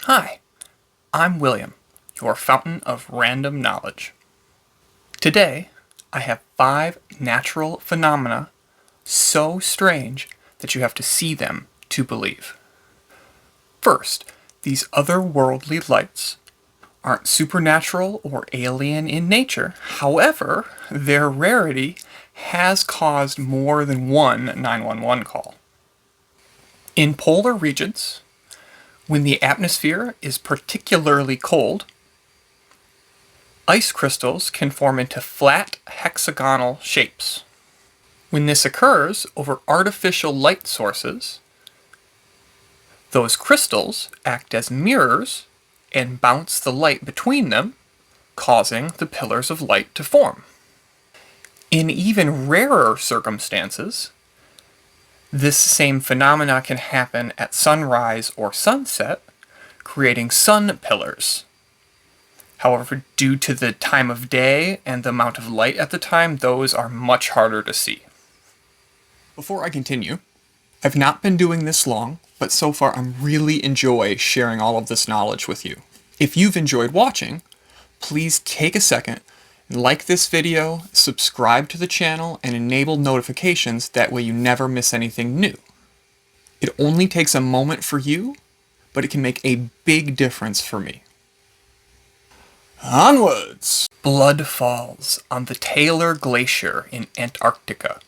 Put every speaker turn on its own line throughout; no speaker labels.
Hi, I'm William, your fountain of random knowledge. Today, I have 5 natural phenomena so strange that you have to see them to believe. First, these otherworldly lights aren't supernatural or alien in nature. However, their rarity has caused more than one 911 call. In polar regions, when the atmosphere is particularly cold, ice crystals can form into flat hexagonal shapes. When this occurs over artificial light sources, those crystals act as mirrors and bounce the light between them, causing the pillars of light to form. In even rarer circumstances, this same phenomena can happen at sunrise or sunset, creating sun pillars. However, due to the time of day and the amount of light at the time, those are much harder to see. Before I continue, I've not been doing this long, but so far I'm really enjoy sharing all of this knowledge with you. If you've enjoyed watching, please take a second and like this video, subscribe to the channel, and enable notifications, that way you never miss anything new. It only takes a moment for you, but it can make a big difference for me. Onwards! Blood falls on the Taylor Glacier in Antarctica.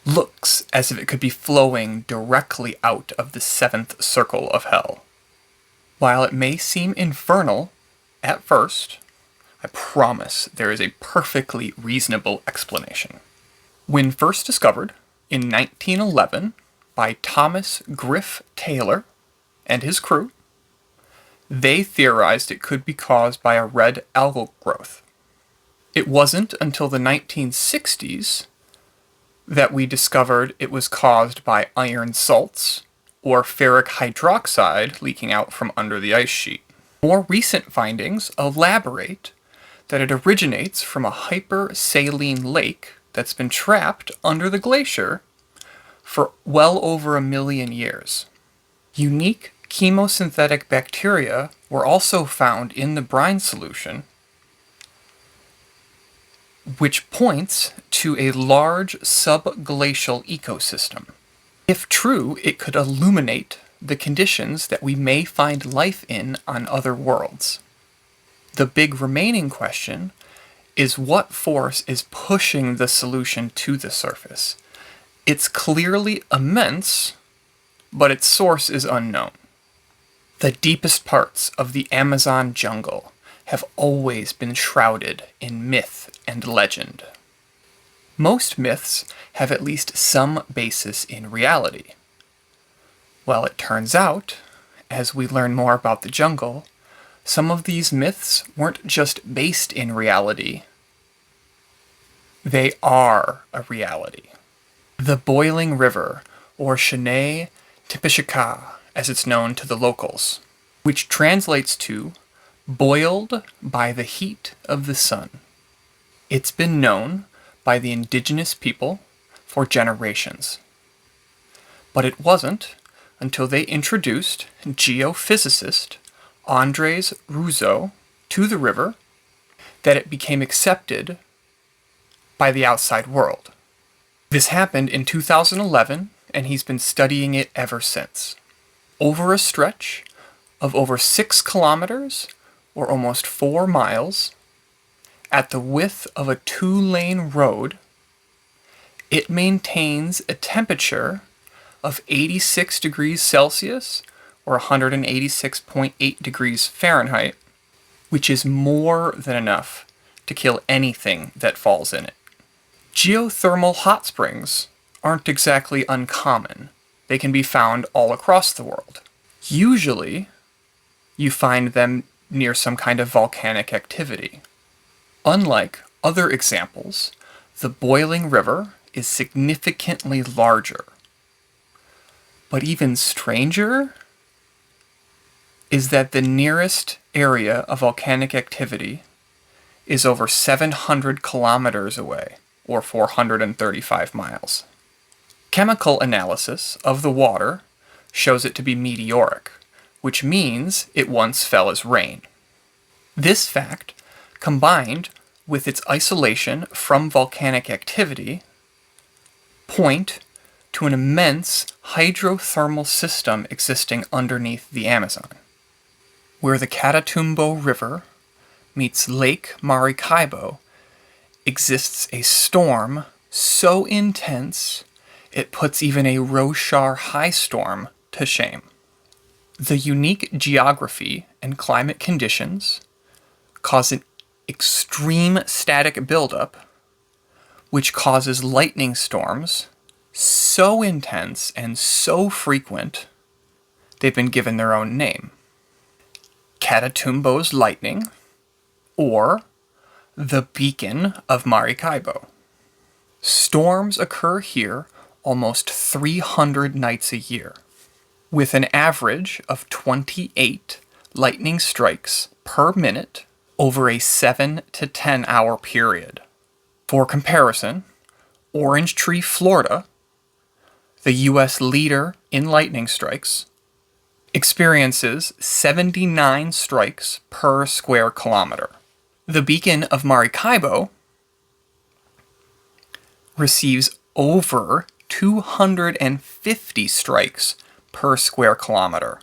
Looks as if it could be flowing directly out of the 7th circle of hell. While it may seem infernal at first, I promise there is a perfectly reasonable explanation. When first discovered in 1911 by Thomas Griff Taylor and his crew, they theorized it could be caused by a red algal growth. It wasn't until the 1960s that we discovered it was caused by iron salts or ferric hydroxide leaking out from under the ice sheet. More recent findings elaborate that it originates from a hypersaline lake that's been trapped under the glacier for well over 1 million years. Unique chemosynthetic bacteria were also found in the brine solution, which points to a large subglacial ecosystem. If true, it could illuminate the conditions that we may find life in on other worlds. The big remaining question is what force is pushing the solution to the surface. It's clearly immense, but its source is unknown. The deepest parts of the Amazon jungle have always been shrouded in myth and legend. Most myths have at least some basis in reality. Well, it turns out, as we learn more about the jungle, some of these myths weren't just based in reality. They are a reality. The Boiling River, or Chene Tipishika, as it's known to the locals, which translates to boiled by the heat of the sun. It's been known by the indigenous people for generations. But it wasn't until they introduced geophysicist Andres Rousseau to the river that it became accepted by the outside world. This happened in 2011, and he's been studying it ever since. Over a stretch of over 6 kilometers, or almost 4 miles, at the width of a 2-lane road, it maintains a temperature of 86 degrees Celsius, or 186.8 degrees Fahrenheit, which is more than enough to kill anything that falls in it. Geothermal hot springs aren't exactly uncommon. They can be found all across the world. Usually, you find them near some kind of volcanic activity. Unlike other examples, the boiling river is significantly larger. But even stranger is that the nearest area of volcanic activity is over 700 kilometers away, or 435 miles. Chemical analysis of the water shows it to be meteoric, which means it once fell as rain. This fact, combined with its isolation from volcanic activity, point to an immense hydrothermal system existing underneath the Amazon. Where the Catatumbo River meets Lake Maracaibo exists a storm so intense it puts even a Roshar high storm to shame. The unique geography and climate conditions cause an extreme static buildup, which causes lightning storms so intense and so frequent they've been given their own name. Catatumbo's Lightning, or the Beacon of Maracaibo. Storms occur here almost 300 nights a year, with an average of 28 lightning strikes per minute over a 7 to 10 hour period. For comparison, Orange Tree, Florida, the U.S. leader in lightning strikes, experiences 79 strikes per square kilometer. The Beacon of Maracaibo receives over 250 strikes per square kilometer.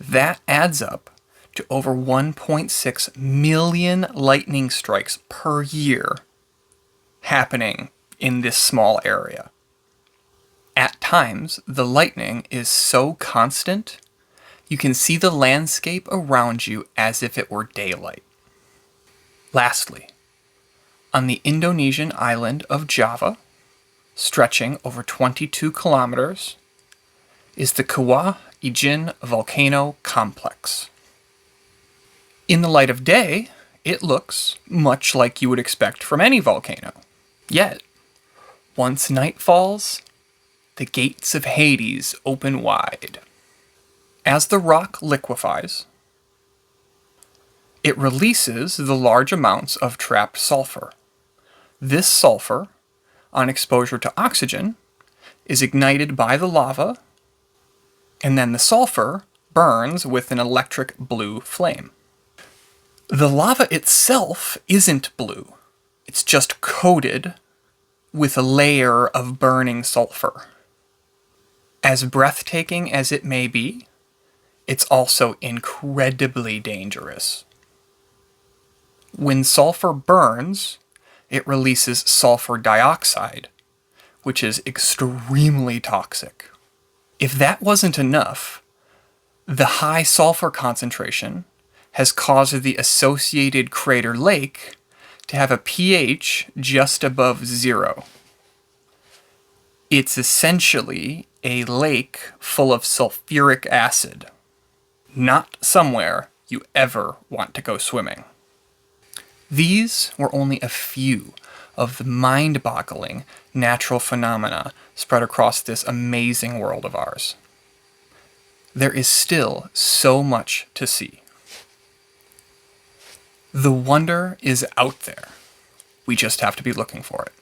That adds up to over 1.6 million lightning strikes per year happening in this small area. At times, the lightning is so constant, you can see the landscape around you as if it were daylight. Lastly, on the Indonesian island of Java, stretching over 22 kilometers, is the Kawah Ijen volcano complex. In the light of day, it looks much like you would expect from any volcano. Yet, once night falls, the gates of Hades open wide. As the rock liquefies, it releases the large amounts of trapped sulfur. This sulfur, on exposure to oxygen, is ignited by the lava, and then the sulfur burns with an electric blue flame. The lava itself isn't blue. It's just coated with a layer of burning sulfur. As breathtaking as it may be, it's also incredibly dangerous. When sulfur burns, it releases sulfur dioxide, which is extremely toxic. If that wasn't enough, the high sulfur concentration has caused the associated crater lake to have a pH just above 0. It's essentially a lake full of sulfuric acid. Not somewhere you ever want to go swimming. These were only a few of the mind-boggling natural phenomena spread across this amazing world of ours. There is still so much to see. The wonder is out there. We just have to be looking for it.